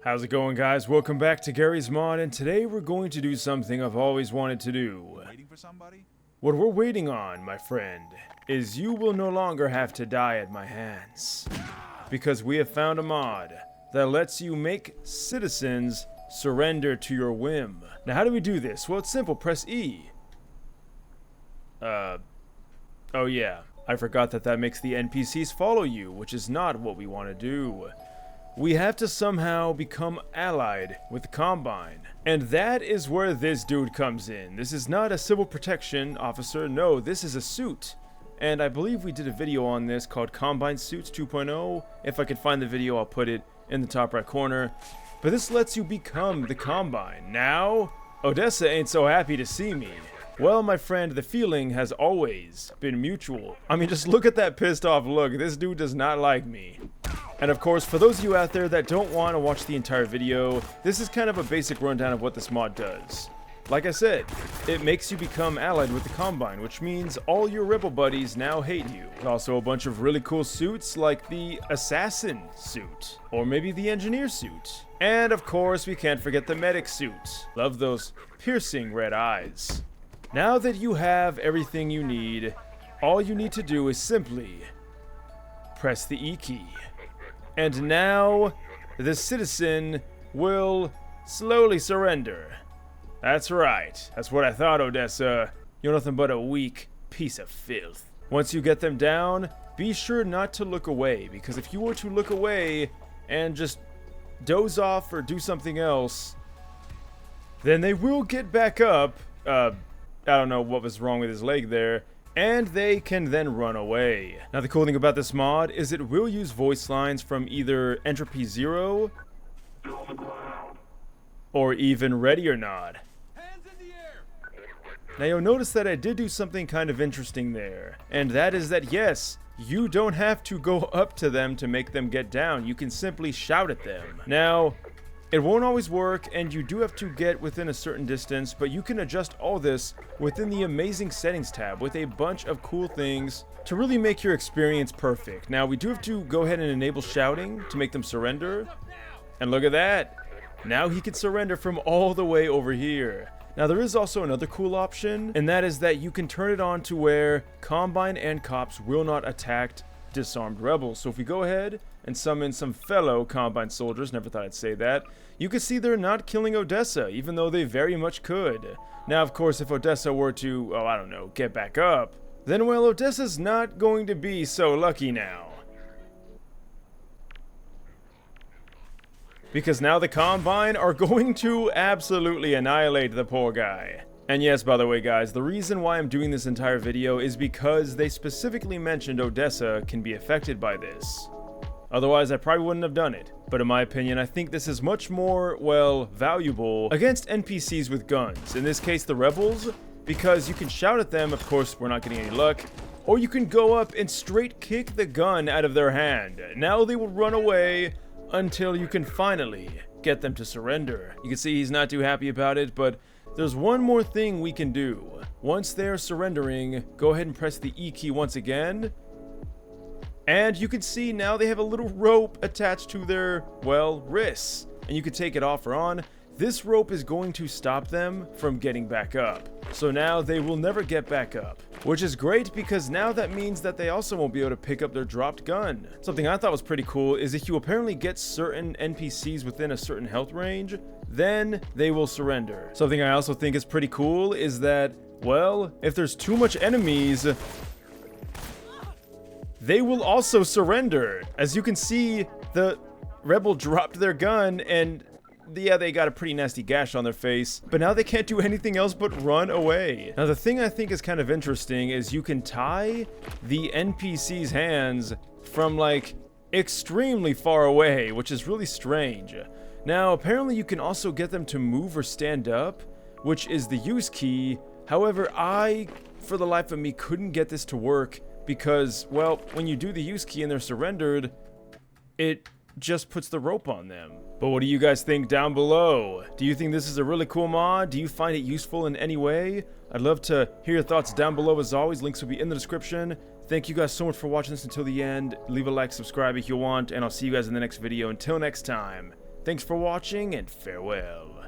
How's it going, guys? Welcome back to Garry's Mod, and today we're going to do something I've always wanted to do. Waiting for somebody? What we're waiting on, my friend, is you will no longer have to die at my hands. Because we have found a mod that lets you make citizens surrender to your whim. Now, how do we do this? Well, it's simple. Press E. Oh yeah. I forgot that makes the NPCs follow you, which is not what we want to do. We have to somehow become allied with the Combine. And that is where this dude comes in. This is not a civil protection officer, no, this is a suit. And I believe we did a video on this called Combine Suits 2.0. If I can find the video, I'll put it in the top right corner. But this lets you become the Combine. Now, Odessa ain't so happy to see me. Well, my friend, the feeling has always been mutual. I mean, just look at that pissed off look. This dude does not like me. And of course, for those of you out there that don't want to watch the entire video, this is kind of a basic rundown of what this mod does. Like I said, it makes you become allied with the Combine, which means all your rebel buddies now hate you. There's also a bunch of really cool suits like the Assassin suit, or maybe the Engineer suit. And of course, we can't forget the Medic suit. Love those piercing red eyes. Now that you have everything you need, all you need to do is simply press the E key. And now, the citizen will slowly surrender. That's right. That's what I thought, Odessa. You're nothing but a weak piece of filth. Once you get them down, be sure not to look away, because if you were to look away and just doze off or do something else, then they will get back up. I don't know what was wrong with his leg there. And they can then run away. Now, the cool thing about this mod is it will use voice lines from either Entropy Zero or even Ready or Not. Hands in the air! Now, you'll notice that I did do something kind of interesting there. And that is that, yes, you don't have to go up to them to make them get down. You can simply shout at them. Now, it won't always work, and you do have to get within a certain distance, but you can adjust all this within the amazing settings tab with a bunch of cool things to really make your experience perfect. Now, we do have to go ahead and enable shouting to make them surrender. And look at that. Now he can surrender from all the way over here. Now, there is also another cool option, and that is that you can turn it on to where Combine and cops will not attack disarmed rebels. So if we go ahead and summon some fellow Combine soldiers, never thought I'd say that, you can see they're not killing Odessa, even though they very much could. Now, of course, if Odessa were to, I don't know, get back up, then, well, Odessa's not going to be so lucky now. Because now the Combine are going to absolutely annihilate the poor guy. And yes, by the way, guys, the reason why I'm doing this entire video is because they specifically mentioned Odessa can be affected by this. Otherwise, I probably wouldn't have done it. But in my opinion, I think this is much more, well, valuable against NPCs with guns. In this case, the rebels, because you can shout at them, of course, we're not getting any luck, or you can go up and straight kick the gun out of their hand. Now they will run away until you can finally get them to surrender. You can see he's not too happy about it, but there's one more thing we can do. Once they're surrendering, go ahead and press the E key once again. And you can see now they have a little rope attached to their, well, wrists. And you can take it off or on. This rope is going to stop them from getting back up. So now they will never get back up. Which is great because now that means that they also won't be able to pick up their dropped gun. Something I thought was pretty cool is if you apparently get certain NPCs within a certain health range, then they will surrender. Something I also think is pretty cool is that, well, if there's too much enemies, they will also surrender. As you can see, the rebel dropped their gun and yeah, they got a pretty nasty gash on their face, but now they can't do anything else but run away. Now, the thing I think is kind of interesting is you can tie the NPC's hands from, like, extremely far away, which is really strange. Now, apparently you can also get them to move or stand up, which is the use key. However, I, for the life of me, couldn't get this to work because, well, when you do the use key and they're surrendered, it just puts the rope on them. But what do you guys think down below? Do you think this is a really cool mod? Do you find it useful in any way? I'd love to hear your thoughts down below. As always, links will be in the description. Thank you guys so much for watching this until the end. Leave a like, subscribe if you want, and I'll see you guys in the next video. Until next time, Thanks for watching, and farewell.